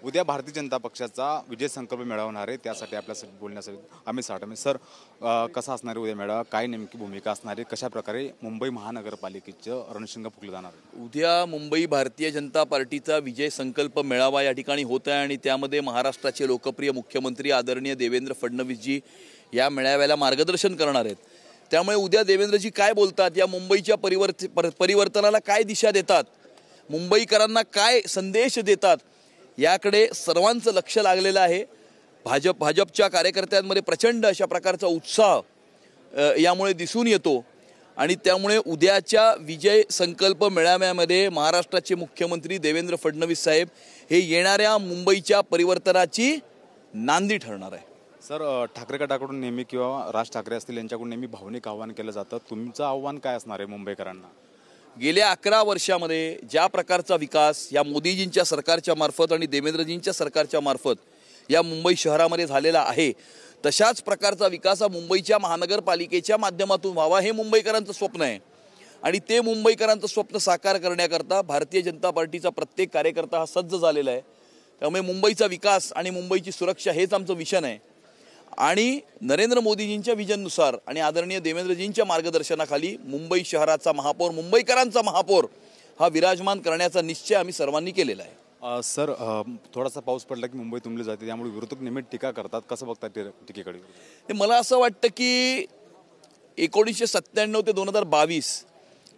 उद्या भारतीय जनता पक्षाचा विजय संकल्प मिळवणार आहे, त्यासाठी आपल्यासाठी बोलण्यासाठी अमित साठे सर, कसा असणार आहे उद्या मेळावा, काय नेमकी भूमिका असणार आहे, कशा प्रकारे मुंबई महानगरपालिकेचं रणशिंग फुंकलं जाणार आहे? उद्या मुंबई भारतीय जनता पार्टीचा विजय संकल्प मेळावा या ठिकाणी होत आहे आणि त्यामध्ये महाराष्ट्राचे लोकप्रिय मुख्यमंत्री आदरणीय देवेंद्र फडणवीसजी या मेळाव्याला मार्गदर्शन करणार आहेत। त्यामुळे उद्या देवेंद्रजी काय बोलतात, या मुंबईच्या परिवर्तनाला काय दिशा देतात, मुंबईकरांना काय संदेश देतात, याकडे सर्वांचं लक्ष लागलेलं आहे। भाजपच्या कार्यकर्त्यांमध्ये प्रचंड अशा प्रकारचा उत्साह यामुळे दिसून येतो आणि त्यामुळे उद्याच्या विजय संकल्प मेळाव्यामध्ये महाराष्ट्राचे मुख्यमंत्री देवेंद्र फडणवीस साहेब हे येणाऱ्या मुंबईच्या परिवर्तनाची नांदी ठरणार आहे। सर, ठाकरे गटाकडून नेहमी किंवा राज ठाकरे असतील यांच्याकडून नेहमी भावनिक आव्हान केलं जातं, तुमचं आव्हान काय असणार आहे मुंबईकरांना? गेल्या 11 वर्षामध्ये ज्या प्रकारचा विकास या मोदीजींच्या सरकारच्या मार्फत आणि देवेंद्रजींच्या सरकारच्या मार्फत या मुंबई शहरामध्ये झालेला आहे, तशाच प्रकारचा विकास हा मुंबईच्या महानगरपालिकेच्या माध्यमातून व्हावा हे मुंबईकरांचं स्वप्न आहे आणि ते मुंबईकरांचं स्वप्न साकार करण्याकरता भारतीय जनता पार्टीचा प्रत्येक कार्यकर्ता हा सज्ज झालेला आहे। त्यामुळे मुंबईचा विकास आणि मुंबईची सुरक्षा हेच आमचं विजन आहे आणि नरेंद्र मोदीजींच्या विजननुसार आणि आदरणीय देवेंद्रजींच्या मार्गदर्शनाखाली मुंबई शहराचा महापौर, मुंबईकरांचा महापौर हा विराजमान करण्याचा निश्चय आम्ही सर्वांनी केलेला आहे। सर, थोडासा पाऊस पडला की मुंबई तुंबली जाते, त्यामुळे विरोधक नेहमी टीका करतात, कसं बघतात टीकेकडे? मला असं वाटतं की 1997 ते 2022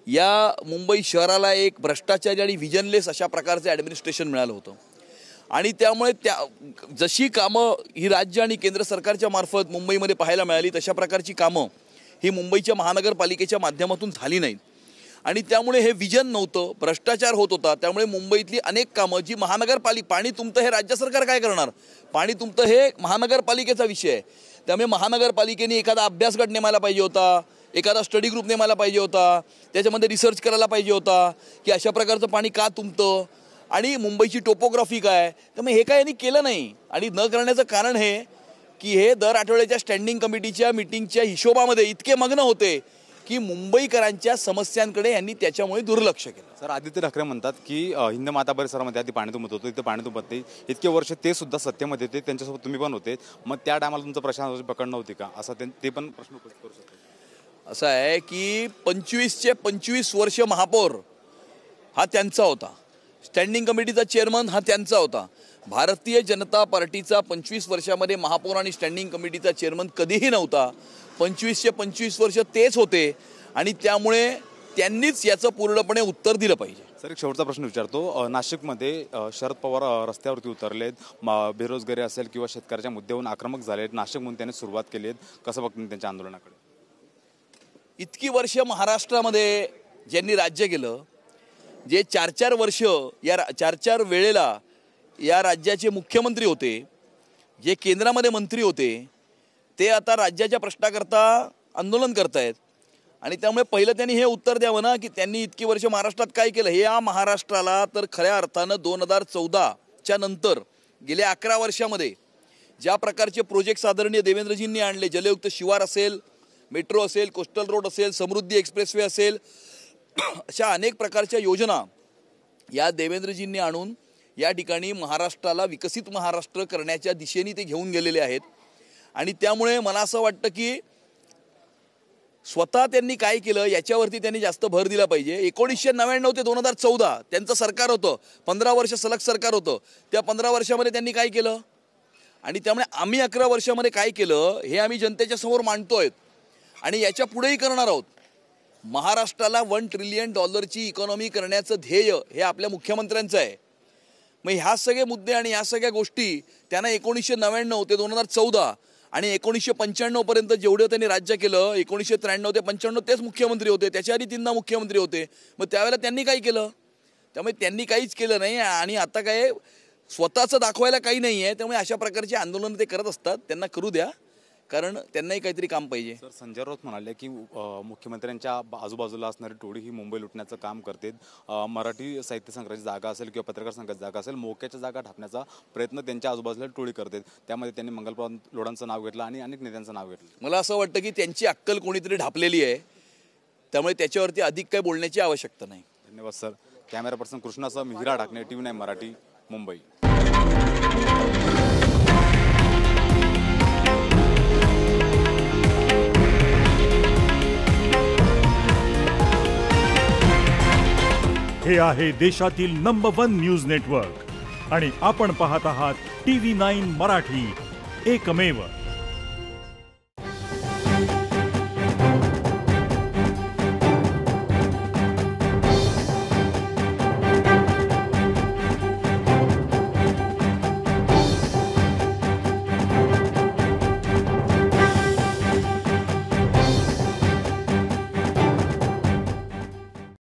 या मुंबई शहराला एक भ्रष्टाचारी आणि विजनलेस अशा प्रकारचं ॲडमिनिस्ट्रेशन मिळालं होतं आणि त्यामुळे जशी कामं ही राज्य आणि केंद्र सरकारच्या मार्फत मुंबईमध्ये पाहायला मिळाली, तशा प्रकारची कामं ही मुंबईच्या महानगरपालिकेच्या माध्यमातून झाली नाहीत आणि त्यामुळे हे विजन नव्हतं, भ्रष्टाचार होत होता। त्यामुळे मुंबईतली अनेक कामं जी पाणी तुमतं हे राज्य सरकार काय करणार, पाणी तुमतं हे महानगरपालिकेचा विषय आहे। त्यामुळे महानगरपालिकेने एखादा अभ्यास गट नेमायला पाहिजे होता, एखादा स्टडी ग्रुप नेमायला पाहिजे होता, त्याच्यामध्ये रिसर्च करायला पाहिजे होता की अशा प्रकारचं पाणी का तुंबतं आणि मुंबईची टोपोग्राफी काय। त्यामुळे हे काय यांनी केलं नाही आणि न करण्याचं कारण हे की हे दर आठवड्याच्या स्टँडिंग कमिटीच्या मीटिंगच्या हिशोबामध्ये इतके मग्न होते की मुंबईकरांच्या समस्यांकडे यांनी त्याच्यामुळे दुर्लक्ष केलं। सर, आदित्य ठाकरे म्हणतात की हिंदमाता परिसरामध्ये आधी पाणी तुंबत होतं, इथं पाणी तुंबत नाही, इतके वर्ष ते सुद्धा सत्तेमध्ये होते, त्यांच्यासोबत तुम्ही पण होते, मग त्या टायमाला तुमचं प्रशासनाची पकड नव्हती का, असं ते पण प्रश्न करू शकतो? असं आहे की 25चे 25 वर्ष महापौर हा त्यांचा होता, स्टँडिंग कमिटीचा चेअरमन हा त्यांचा होता। भारतीय जनता पार्टीचा 25 वर्षामध्ये महापौर आणि स्टँडिंग कमिटीचा चेअरमन कधीही नव्हता। 25चे 25 वर्ष तेच होते आणि त्यामुळे त्यांनीच याचं पूर्णपणे उत्तर दिलं पाहिजे। सर, एक शेवटचा प्रश्न विचारतो, नाशिकमध्ये शरद पवार रस्त्यावरती उतरलेत, बेरोजगारी असेल किंवा शेतकऱ्याच्या मुद्द्यावरून आक्रमक झालेत, नाशिकमधून त्यांनी सुरुवात केली आहे, कसं बघतात त्यांच्या आंदोलनाकडे? इतकी वर्ष महाराष्ट्रामध्ये ज्यांनी राज्य केलं, जे 4-4 वर्ष या 4-4 वेळेला या राज्याचे मुख्यमंत्री होते, जे केंद्रामध्ये मंत्री होते, ते आता राज्याच्या प्रश्नाकरता आंदोलन करतायत आणि त्यामुळे पहिलं त्यांनी हे उत्तर द्यावं ना की त्यांनी इतकी वर्ष महाराष्ट्रात काय केलं। हे या महाराष्ट्राला तर खऱ्या अर्थानं 2014च्या नंतर गेल्या 11 वर्षामध्ये ज्या प्रकारचे प्रोजेक्ट्स आदरणीय देवेंद्रजींनी आणले, जलयुक्त शिवार असेल, मेट्रो असेल, कोस्टल रोड असेल, समृद्धी एक्सप्रेसवे असेल, अशा अनेक प्रकारच्या योजना या देवेंद्रजींनी आणून या ठिकाणी महाराष्ट्राला विकसित महाराष्ट्र करण्याच्या दिशेने ते घेऊन गेलेले आहेत आणि त्यामुळे मला असं वाटतं की स्वतः त्यांनी काय केलं याच्यावरती त्यांनी जास्त भर दिला पाहिजे। 1999 ते 2014 त्यांचं सरकार होतं, 15 वर्ष सलग सरकार होतं, त्या 15 वर्षामध्ये त्यांनी काय केलं आणि त्यामुळे आम्ही 11 वर्षामध्ये काय केलं हे आम्ही जनतेच्या समोर मांडतोय आणि याच्या पुढेही करणार आहोत। महाराष्ट्राला $1 ट्रिलियन इकॉनॉमी करण्याचं ध्येय हे आपल्या मुख्यमंत्र्यांचं आहे। मग ह्या सगळे मुद्दे आणि ह्या सगळ्या गोष्टी त्यांना 1999 ते 2014 आणि 1995 पर्यंत जेवढं त्यांनी राज्य केलं, 1993 ते 95 तेच मुख्यमंत्री होते, त्याच्या आधी 3 मुख्यमंत्री होते, मग त्यावेळेला त्यांनी काय केलं? त्यामुळे त्यांनी काहीच केलं नाही आणि आता काय स्वतःचं दाखवायला काही नाही आहे। त्यामुळे अशा प्रकारचे आंदोलन ते करत असतात, त्यांना करू द्या, कारण त्यांनाही काहीतरी काम पाहिजे। सर, संजय राऊत म्हणाले की मुख्यमंत्र्यांच्या आजूबाजूला असणारी टोळी ही मुंबई लुटण्याचं काम करते, मराठी साहित्य संग्रहाची जागा असेल किंवा पत्रकार संघाची जागा असेल, मोक्याच्या जागा ढापण्याचा प्रयत्न त्यांच्या आजूबाजूला टोळी करते। त्यामध्ये त्यांनी मंगलपाल लोढांचं नाव घेतलं आणि अनेक नेत्यांचं नाव घेतलं। मला असं वाटतं की त्यांची अक्कल कोणीतरी ढापलेली आहे, त्यामुळे त्याच्यावरती अधिक काही बोलण्याची आवश्यकता नाही। धन्यवाद sir. Camera person कृष्णासह Mihira Dhakane, TV9 Marathi, Mumbai. हे आहे देशातील नंबर 1 न्यूज नेटवर्क आणि आपण पाहत आहात TV9 मराठी, एकमेव.